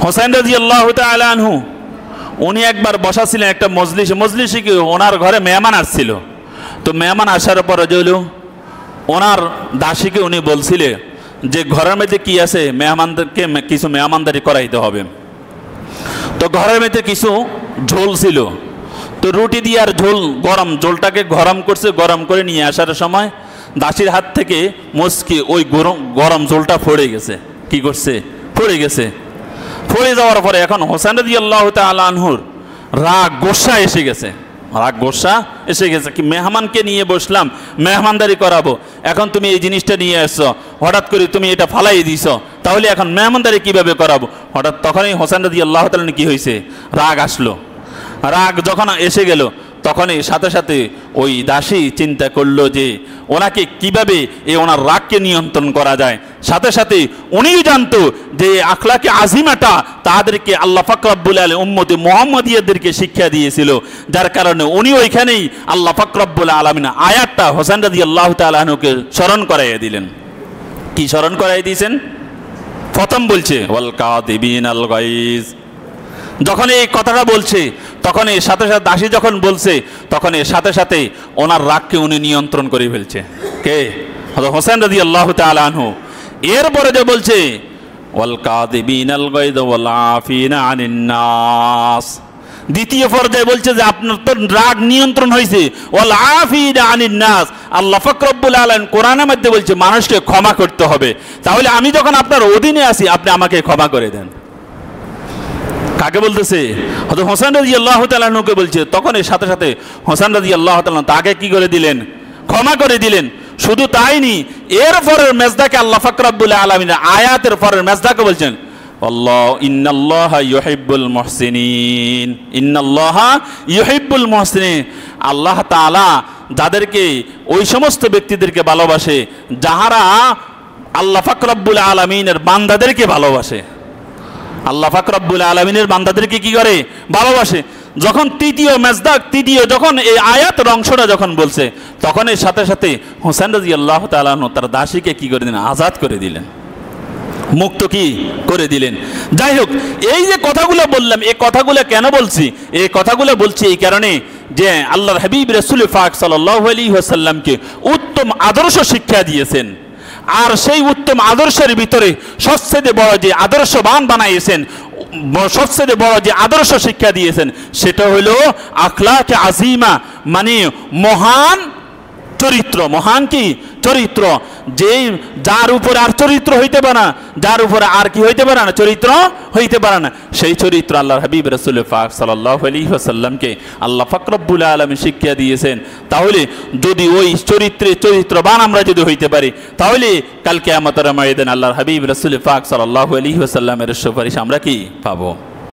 হোসেন রাদিয়াল্লাহু তাআলা আনহু উনি একবার বসা ছিলেন একটা মজলিসে কি ওনার ঘরে মেহমান আসছিল। তো মেহমান আসার পরে যে ওনার দাসীকে উনি বলছিলেন যে ঘরের মধ্যে কি আছে, মেহমানদেরকে কিছু মেহমানদারি করাইতে হবে। তো ঘরের মধ্যে কিছু ঝোল ছিল, তো রুটি দিয়ে আর ঝোলটাকে গরম করছে। গরম করে নিয়ে আসার সময় দাসীর হাত থেকে মুচকি ওই গরম ঝোলটা পড়ে গেছে। কি করছে? পড়ে গেছে। পড়ে যাওয়ার পরে এখন হোসেন রাদিয়াল্লাহু তাআলা আনহুর রাগ গোসা এসে গেছে। কি মেহমানকে নিয়ে বসলাম, মেহমানদারি করাবো, এখন তুমি এই জিনিসটা নিয়ে আসছো, হঠাৎ করে তুমি এটা ফালাই দিছো, তাহলে এখন মেহমানদারি কিভাবে করাবো? হঠাৎ তখনই হোসেন রাদিয়াল্লাহু তাআলা কি হয়েছে? রাগ আসলো। রাগ যখন এসে গেল তখনই সাথে সাথে ওই দাসী চিন্তা করলো যে ওনাকে কিভাবে ওনার রাগকে নিয়ন্ত্রণ করা যায়। সাথে সাথে উনিও জানতো যে আখলাকে আজিমাটা তাদেরকে আল্লাহ পাক রব্বুল আলামিন উম্মতে মুহাম্মাদিয়াদেরকে শিক্ষা দিয়েছিল, যার কারণে উনি ওইখানেই আল্লাহ পাক রব্বুল আলামিন আয়াতটা হোসেন রাদিয়াল্লাহু তাআলা আনহুকে স্মরণ করাইয়া দিলেন। কি স্মরণ করাই দিয়েছেন? প্রথম বলছে ওয়াল কাযিবিনাল গায়জ। যখন এই কথাটা বলছে তখন এর সাথে সাথে দাসী যখন বলছে তখন এর সাথে সাথে ওনার রাগকে উনি নিয়ন্ত্রণ করে ফেলছে। কে? হোসেন রাদিয়াল্লাহু তাআলা আনহু। এরপরে যে বলছে ওয়াল কাযিবিনাল গায়জ ওয়াল আফিনা আনিন নাস। দ্বিতীয় পর্যায়ে বলছে যে আপনার তো রাগ নিয়ন্ত্রণ হয়েছে, ওয়াল আফিনা আনিন নাস। আল্লাহ পাক রব্বুল আলামিন কোরআনের মধ্যে বলছে মানুষকে ক্ষমা করতে হবে। তাহলে আমি যখন আপনার অধীনে আছি আপনি আমাকে ক্ষমা করে দেন। কাকে বলতেছে? হযরত হোসেন রাদিয়াল্লাহু তাআলা আনহুকে বলছে। তখন এর সাথে সাথে হোসেন রাদিয়াল্লাহু তাআলা তাকে কি করে দিলেন? ক্ষমা করে দিলেন। শুধু তাই নি, এর পরের মেজদাকে আল্লাহ পাক রব্বুল আলামিন আয়াতের পরের মেজদাকে বলছেন আল্লাহ ইন্নাল্লাহা ইউহিব্বুল মুহসিনিন। ইন্নাল্লাহা ইউহিব্বুল মুহসিনিন। আল্লাহ তাআলা যাদেরকে ওই সমস্ত ব্যক্তিদেরকে ভালোবাসে যাহারা আল্লাহ পাক রব্বুল আলামিনের বান্দাদেরকে ভালোবাসে। আল্লাহ পাক রব্বুল আলামিনের বান্দাদেরকে কি করে? ভালোবাসে। যখন তৃতীয় যখন এই আয়াতের অংশটা যখন বলছে তখন এর সাথে সাথে হোসেন রাদিয়াল্লাহু তাআলা আনহু তার দাসীকে কি করে দিলেন? আজাদ করে দিলেন, মুক্ত কি করে দিলেন। যাই হোক, এই যে কথাগুলো বললাম, এই কথাগুলো কেন বলছি? এই কথাগুলো বলছি এই কারণে যে আল্লাহর হাবিব রাসূল পাক সাল্লাল্লাহু আলাইহি ওয়াসাল্লামকে উত্তম আদর্শ শিক্ষা দিয়েছেন। আর সেই উত্তম আদর্শের ভিতরে সবচেয়ে বড় যে আদর্শবান বানাইয়েছেন, সবচেয়ে বড় যে আদর্শ শিক্ষা দিয়েছেন সেটা হলো আখলাকে আজিমা, মানে মহান চরিত্র। মহান কি? চরিত্র। যেই যার উপরে আর চরিত্র হইতে পারে না, যার উপরে আর কি হইতে পারে না? চরিত্র হইতে পারে না। সেই চরিত্র আল্লাহর হাবিব রাসূল পাক সাল্লাল্লাহু আলাইহি ওয়াসাল্লামকে আল্লাহ পাক রব্বুল আলামিন শিক্ষা দিয়েছেন। তাহলে যদি ওই চরিত্রবান আমরা যদি হইতে পারি তাহলে কাল কিয়ামতের ময়দানে আল্লাহর হাবিব রাসূল পাক সাল্লাল্লাহু আলাইহি ওয়াসাল্লামের সুপারিশ আমরা কি পাবো?